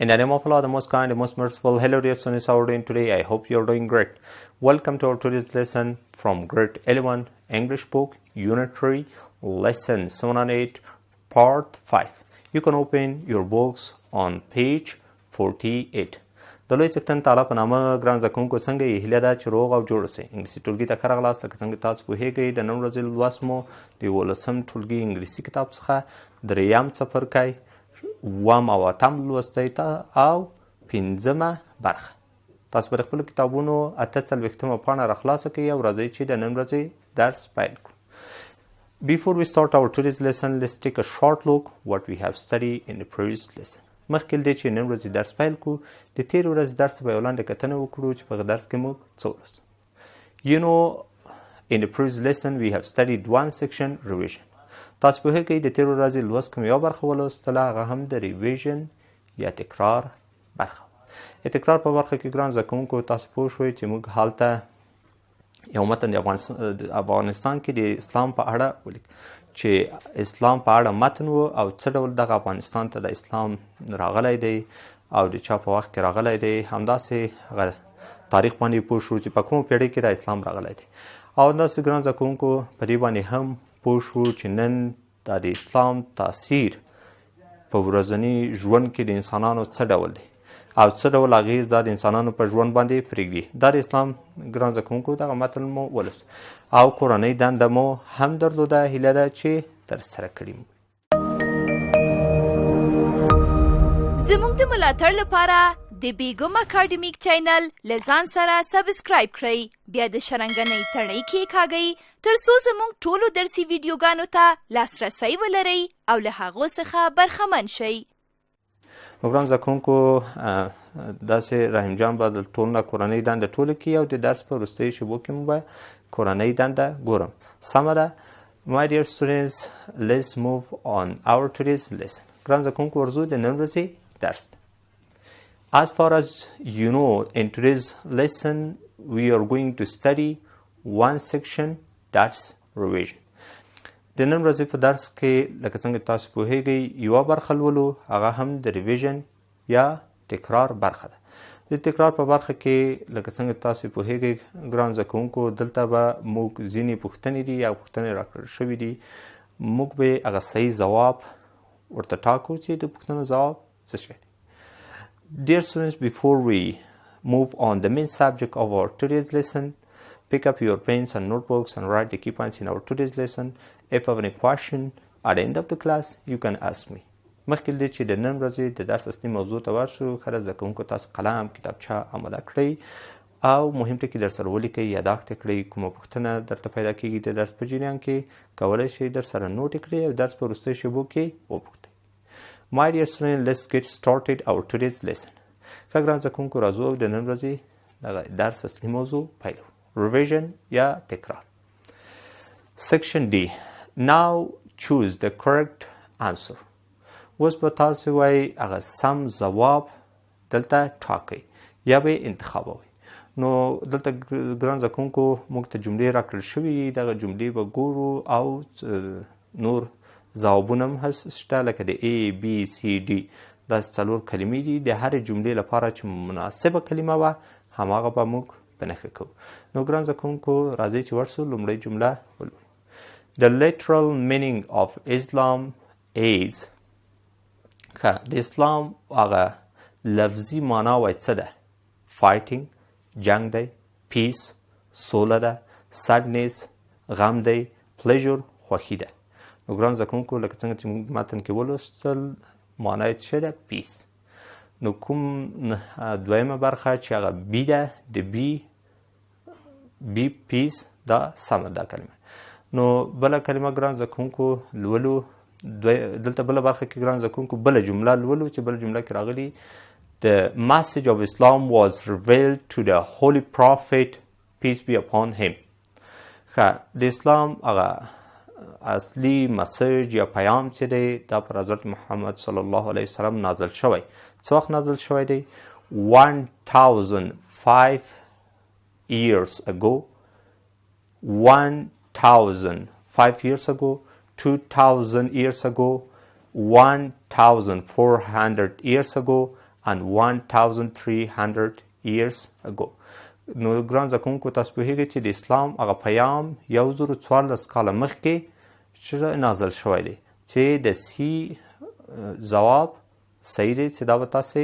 In the name of Allah, the most kind, the most merciful. Hello dear students, how are you doing today? I hope you are doing great. Welcome to our today's lesson from grade 11 English book, Unit 3, Lesson 708, Part 5. You can open your books on page 48. د لوی څښتن تعالی په نامه ګران زده کوونکو څنګه یې هیله ده چې روغ او جوړ اوسئ. انګلیسي ټولګي ته ښه راغلاست. لکه څنګه تاسو پوهیږئ د نن ورځې لوست مو د 11 ټولګي انګلیسي کتاب څخه دریم څپرکی، اووم او اتم لوست دی او پنځمه برخه. تاسو به د خپلو کتابونو 48مه پاڼه راخلاصه کړئ او راځئ چې د نن ورځې درس پیل کړو. Before we start our today's lesson, let's take a short look what we have studied in the previous lesson. مخکې له دې چې نن ورځې درس پیل کړو، د تېرې ورځې درس به یو لنډه کتنه وکړو چې په هغه درس کې موږ څه ولوستو. You know, in the previous lesson we have studied one section, revision. تاسو پوهیږئ د تېرې ورځې لوست کوم یوه برخه ولوستله، هغه هم د ریویژن یا تکرار برخه. د تکرار په برخه کې ګران زده کوونکو تاسو پوه شوئ چې موږ هلته یو متن د افغانستان کې د اسلام په اړه ولیک چې اسلام په اړه متن و او څه ډول دغه افغانستان ته د اسلام راغلی دی او د چا په وخت کې راغلی دی. همداسې هغه تاریخ باندې پوه شو چې په کومه پیړۍ کې د اسلام راغلی دی او همداسې ګران زده کوونکو په دې باندې هم پوه شو چې نن د اسلام تاثیر په ورځني ژوند کې د انسانانو څه ډول دی او څه ډول اغیز دا د انسانانو په ژوند باندې پرېږدي. دا د اسلام ګران زده کوونکو دغه متن مو ولوست او کورنۍ دنده مو هم درلوده. هیله ده چې ترسره کړي مو. زموږ د ملاتړ لپاره د بیګم اکاډمیک چینل له ځان سره سبسکرایب کړئ، بیا د شرنګنۍ تڼۍ کېکاږئ ترڅو زموږ ټولو درسي ویډیوګانو ته لاسرسی ولرئ او له هغو څخه برخمن شئ. نو ګران زده کوونکو داسې رحیم جان به د ټول نه کورنۍ دنده ټوله کړي او د درس په وروستیو شیبو کې مو به کورنۍ دنده ګورم. سمه ده. My dear students, let's move on our today's lesson. ګران زده کوونکو ورځو د نن ورځې درس. As far as you know, in today's lesson we are going to study one section, that's revision. د نن ورځې په درس کې لکه څنګه تاسو پوهیږئ یوه برخه لولو، هغه هم د ریویژن یا تکرار برخه ده. د تکرار په برخه کې لکه څنګه تاسو پوهیږئ ګران زده کوونکو دلته به موږ ځینې پوښتنې دي یا پوښتنې راکړل شوي دي، موږ به هغه صحیح ځواب ورته ټاکو چې د پوښتنو ځواب څه شی دی. Dear students, before we move on the main subject of our today's lesson, pick up your pens and notebooks and write the key points in our today's lesson. If you have any question at the end of the class, you can ask me. مخکې له دې چې د نن ورځې د درس اصلي موضوع ته ورشو، ښه زده کوونکو تاسو قلم کتابچه اماده کړئ او مهم ټکي درسره ولیکئ، یاداښت یې کړئ. کومه پوښتنه درته پیدا کېږي د درس په جریان کې کولی شئ درسره نوټ یې کړئ او درس په وروستیو شیبو کې وپوښتئ. My dear students, let's get started our today's lesson. ښه ګران زده کوونکو راځو د نن ورځې دغه درس اصلي موضوع پیلو. revision یا تکرار. Section D. Now choose the correct answer. اوس به تاسو وایئ هغه سم ځواب دلته ټاکئ یا به انتخابوئ. نو دلته ګران زده کوونکو موږ ته جملې راکړل شوي دي، دغه جملې به ګورو او نور ځوابونه هم شته لکه د A, B, C, D. داسې 4 کلمې دي. د هرې جملې لپاره چې مناسبه کلمه وه هماغه به موږ په نښه کوو. نو ګران زده کوونکو راځئ چې ورسو لومړۍ جمله ولولو. The literal meaning of Islam is د اسلام هغه لفظي معنا وایي څه ده؟ fighting جنگ دی، peace سوله ده، sadness غم دی، pleasure خوښي ده. نو ګران زده کوونکو لکه څنګه چې موږ متن کې ولوستل معنا یې څه ده؟ peace. نو کوم دویمه برخه چې هغه بی ده، د بی پیس دا سمه ده کلمه. نو بله کلمه ګران زده کوونکو لولو، دلته بله برخه کې ګران زده کوونکو بله جمله لولو چې بله جمله کې راغلي The message of Islam was revealed to the holy prophet, peace be upon him. ښه د اسلام هغه اصلي مسج یا پیام چې دی دا پر حضرت محمد صلی الله علیه وسلم نازل شوی. څه وخت نازل شوی دی؟ 1005 years ago, 1005 years ago, 2000 years ago, 1400 years ago and 1300 years ago. نو ګران زده کوونکو تاسو پوهیږئ چې د اسلام هغه پیام 1014 کاله مخکې نازل شوی دی چې د سی ځواب صحیح دی چې دا به تاسې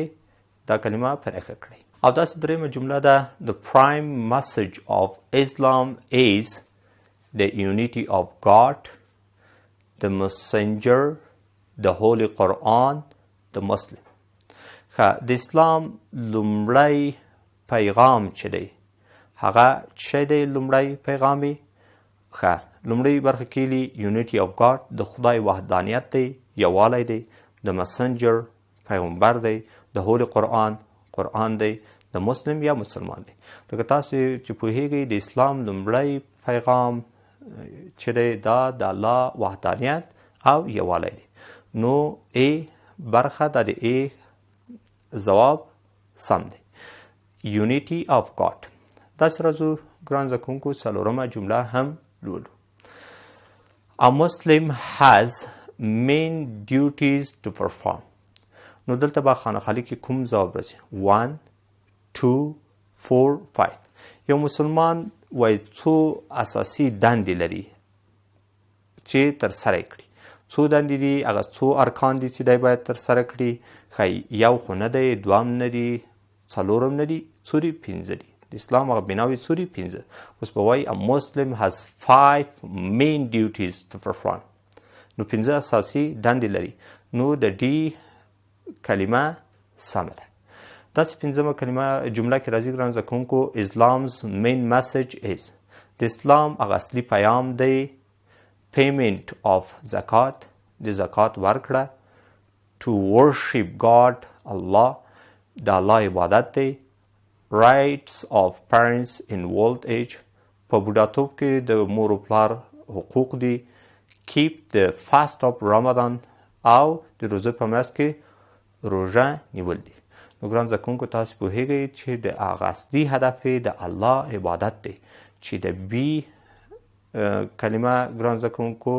دا کلمه پرېښه کړئ. او داسې دریمه جمله ده The prime message of Islam is the unity of God, the messenger, the holy Quran, the Muslim. د اسلام لومړی پیغام چې دی هغه څه دی؟ لومړی پیغام یې لومړی برخه کې ویلي یونیټي آف ګاډ، د خدای وحدانیت دی، یووالی دی، د مسنجر پیغمبر دی، د هولي قرآن قرآن دی، د مسلم یا مسلمان دی. لکه تاسې چې پوهیږئ د اسلام لومړی پیغام چې دی دا د الله وحدانیت او یووالی دی. نو ای برخه دا د ای ځواب سم دی. Unity of God. داسې راځو ګران زده کوونکو څلورمه جمله هم لولو. A Muslim has main duties to perform. نو دلته به خانه کې کوم ځواب راځي؟ 1 2 4 5. یو مسلمان وایي څو اساسي دندې لري چې ترسره یې کړي. څو دندې دي؟ هغه څو ارکان دي چې دی باید ترسره کړي؟ ښایي یو خو نه دی، دوام نه دي، څلورم نه دي، څو دي؟ 5 دي. د اسلام هغه بناوې څو دي؟ 5. اوس به وایي A Muslim has 5 main duties to perform. نو 5 اساسي دندې لري. نو د ډي کلمه سمه ده. داسې 5مه کلمه جمله کې راځي ګران زده کوونکو Islam's main message is. د اسلام هغه اصلي پیام دی payment of zakat، د زکات ورکړه، to worship God الله، د الله عبادت دی، rights of parents in old age، په بوډاتوب کې د مور و پلار حقوق دي، keep the fast of Ramadan او د روزه په میاشت کې روژه نیول دي. نو ګران زده کوونکو تاسو پوهیږئ چې د هغه اصلي هدف د الله عبادت دی چې د بي کلمه ګران زده کوونکو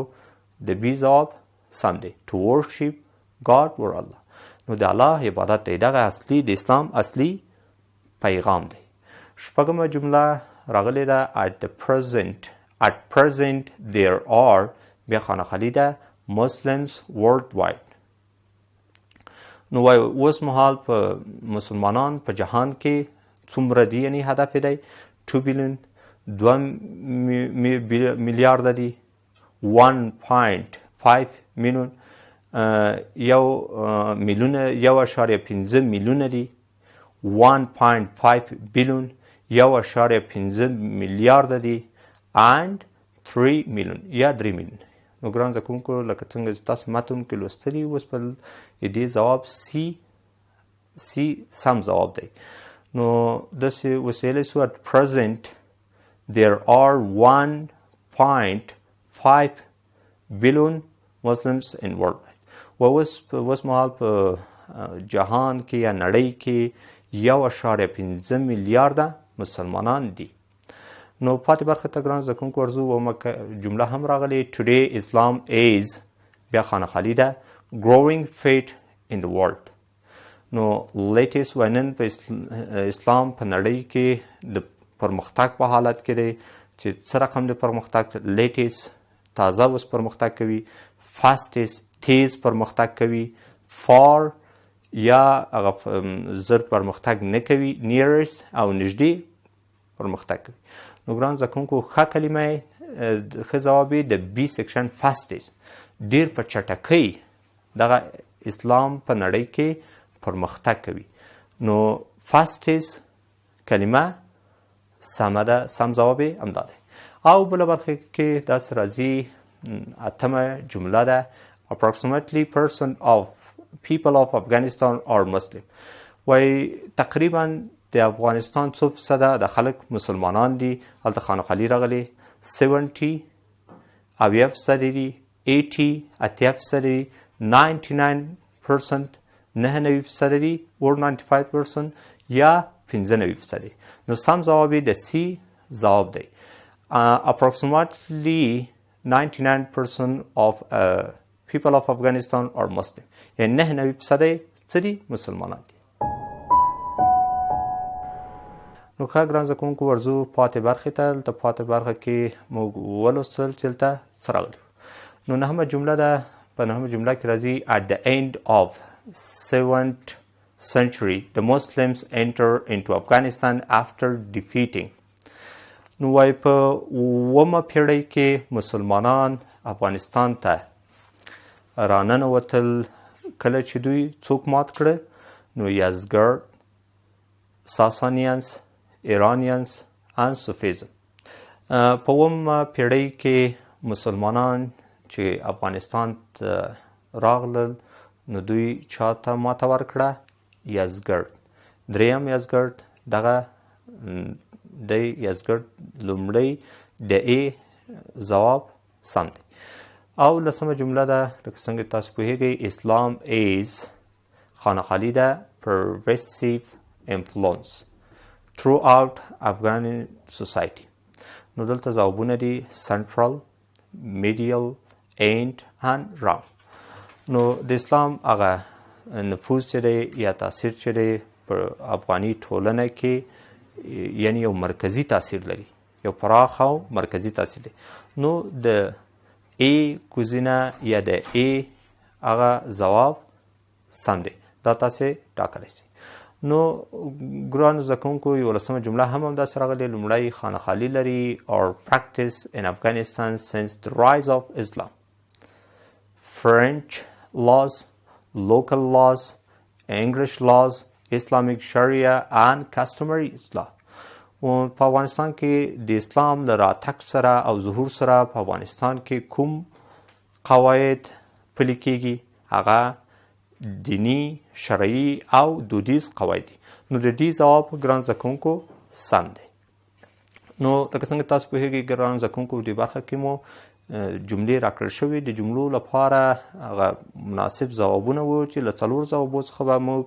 د بي ځواب سم دی to worship God or Allah. نو د الله عبادت دی، دغه اصلي د اسلام اصلي پیغام دی. شپږمه جمله راغلی ده at present there are بیا خانه خالی ده Muslims worldwide. نو وای اوس مهال په مسلمانان په جهان کې څومره دي؟ یعنی هدف دی 2 بلیون، 2 میلیارده دي، 1.5 میلیون، یو میلیون، 1.5 میلیونه دي، 1.5 بلیون، 1.5 میلیارده دي، and 3 میلیون یا 3 میلیون. نو ګران زده کوونکو لکه څنګه چې تاسو متن کې لوستلي اوس په دې ځواب سی سم ځواب دی. نو داسې وسیلې سو at present there are 1.5 billion Muslims in world. اوس مهال په جهان کې یا نړۍ کې 1.5 میلیارده مسلمانان دي. نو پاتې برخه ته ګران زده کوونکو ورځو اومه جمله هم راغلې Today Islam is بیا خانه خالی ده growing faith in the world. نو latest نن په اسلام په نړۍ کې د پرمختګ په حالت کې دی چې څه رقم د پرمختګ latest تازه اوس پرمختګ کوي، fastest تیز پرمختګ کوي، far یا هغه زر پرمختګ نه کوي، nearest او نږدې پرمختګ کوي. نو ګران زده کوونکو ښه کلمه ښه ځواب یې د بي سیکشن fastest، ډېر په چټکۍ دغه اسلام په نړۍ کې پرمختګ کوي. نو fastest کلمه سمه ده، سم ځواب یې همدا دی. او بله برخه کې داسې راځي 8مه جمله ده approximately percent of people of Afghanistan are Muslim. وای تقریبا د افغانستان څو فیصده د خلک مسلمانان دي؟ هلته خانه خالي راغلي 70 اویا فیصده دي، 80 اتیا فیصده دي، 99% 99% دي or 95% یا 95%. نو سم ځواب د سی ځواب دی. Approximately 99% of people of Afghanistan are Muslim. یعنی 99% څه دي؟ مسلمانان دي. نو ښه ګران زده کوونکو ورځو پاتې برخې ته. دلته پاتې برخه کې موږ ولوستل چې دلته څه راغلي. نو نهمه جمله ده. په نهمه جمله کې راځي at the end of 7th century the Muslims enter into Afghanistan after defeating. نو وایي په 8مه پیړۍ کې مسلمانان افغانستان ته راننوتل کله چې دوی څوک مات کړه. نو یزګرد، ساسانیانس، ایرانیانس and صوفیزم. په 8مه پیړۍ کې مسلمانان چې افغانستان ته راغلل نو دوی چاته ماته ورکړه؟ یزګرد. دریم یزګرد دغه د یزګرد لومړی د ای ځواب سم دی. او لسمه جمله ده لکه څنګه تاسو پوهیږئ اسلام is خانخالي ده pervasive influence throughout Afghan society. نو دلته ځوابونه دي central, medial, end and round. نو د اسلام هغه نفوذ چې دی یا تاثیر چې دی په افغاني ټولنه کې یعنی یو مرکزی تاثیر لري، یو پراخ او مرکزی تاثیر لري. نو د ای کوزینه یا د ای هغه ځواب سم دی. دا تاسې ټاکلی شئ. نو ګرانو زده کوونکو یولسمه جمله هم همداسې راغلې. لومړی خانخالي لري or practice in Afghanistan since the rise of Islam. French laws, local laws, English laws, Islamic Sharia and customary law. په افغانستان کې د اسلام له راتګ سره او ظهور سره په افغانستان کې کوم قواعد پلي کېږي؟ هغه دینی، شرعي او دودیز قواعد دي. نو د دې ځواب ګران زده کوونکو سم دی. نو لکه څنګه تاسو پوهیږئ ګران زده کوونکو په دې برخه کې مو جملې راکړل شوې. د جملو لپاره هغه مناسب ځوابونه وو چې له 4 ځوابو څخه به موږ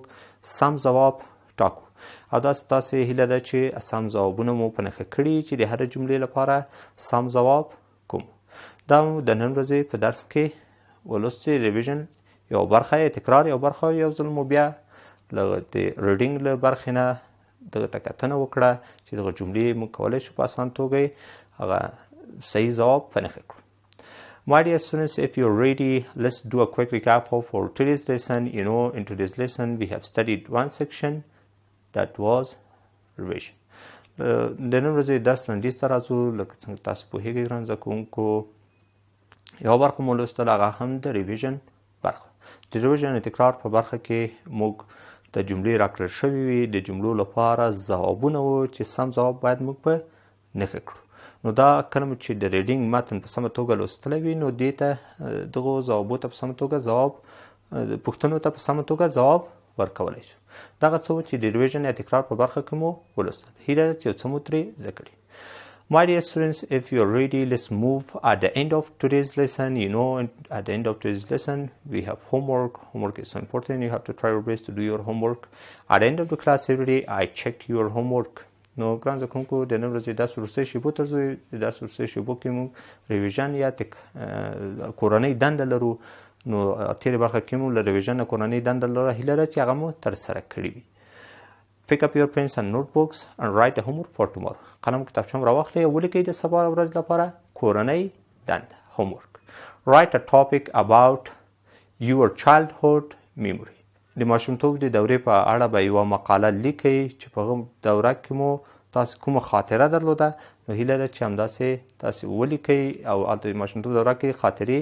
سم ځواب ټاکو. او داسې تاسې هیله ده چې سم ځوابونه مو په نښه کړي چې د هرې جملې لپاره سم ځواب کوم. دا مو د نن ورځې په درس کې ولوستې ریویژن یو برخه یې تکرار، یو برخه یو ځل مو بیا له د ریډینګ له برخې نه دغه ته کتنه وکړه چې دغه جملې موږ کولی شو په اسان توګه هغه صحیح ځواب په نښه کړو. My dear students, if you're ready, let's do a quick recap for today's lesson. In today's lesson, we have studied one section that was revision. د نن ورځې درس لنډیز ته راځو. لکه څنګه تاسو پوهیږئ ګران زده کوونکو یوه برخه مو لوستل هغه هم د ریویژن برخه. د ریویژن تکرار په برخه کې موږ د جملې راکړل شوې وي. د جملو لپاره ځوابونه وو چې سم ځواب باید موږ په نښه کړو. نو دا کله چې د ریډینګ متن په سمه توګه لوستلی وي نو دې ته دغو ځوابو ته په سمه توګه ځواب پوښتنو ته په سمه توګه ځواب ورکولی شو. دغه څه چې د ریویژن یا تکرار په برخه کې مو ولوستل. هیله ده چې یو څه مو ترې زده کړي. My dear students, if you're ready, let's move at the end of today's lesson. At the end of today's lesson, we have homework. Homework is so important. You have to try your best to do your homework. At the end of the class every day, I checked your homework. نو ګران زده کوونکو د نن ورځې درس وروستیو شیبو ته ځو. د درس وروستیو شیبو کې موږ ریویژن یا کورنۍ دنده لرو. نو تېرې برخه کې مو له ریویژن نه کورنۍ دنده لره هیله ده چې هغه مو ترسره کړي وي. Pick up your pens and notebooks and write the homework for tomorrow. قلم کتابچه هم راواخلئ او ولیکئ د سبا ورځ لپاره کورنۍ دنده homework. Write a topic about your childhood memory. د ماشومتوب د دورې په اړه به یوه مقاله لیکئ چې په هغه دوره کې مو تاسو کومه خاطره درلوده. نو هیله ده چې همداسې تاسې ولیکئ او هلته د ماشومتوب دوره کې خاطرې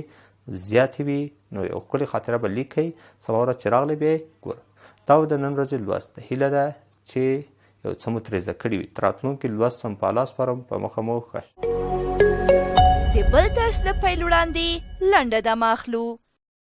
زیاتې وي. نو یو ښکلې خاطره به لیکئ. سبا ورځ چې راغلی بیا یې ګورئ. دا د نن ورځې لوست ده. هیله ده چې یو څه مو ترې زده کړي وي. تر راتلونکي لوست هم په لاس سپارم. په مخه مو ښه. د بل درس له پیل وړاندې لنډه دمه اخلو.